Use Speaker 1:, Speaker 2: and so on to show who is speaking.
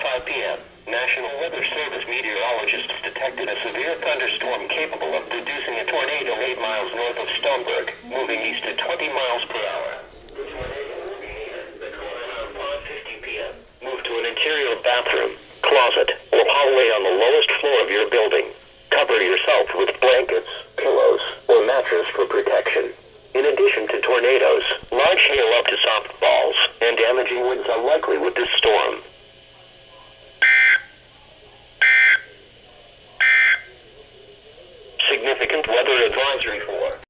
Speaker 1: 7:45 p.m., National Weather Service meteorologists detected a severe thunderstorm capable of producing a tornado 8 miles north of Stoneburg, moving east at 20 miles per hour. The tornado will be near the corner around 5:50 p.m. Move to an interior bathroom, closet, or hallway on the lowest floor of your building. Cover yourself with blankets, pillows, or mattress for protection. In addition to tornadoes, large hail up to softballs and damaging winds are likely with this storm. Significant weather advisory for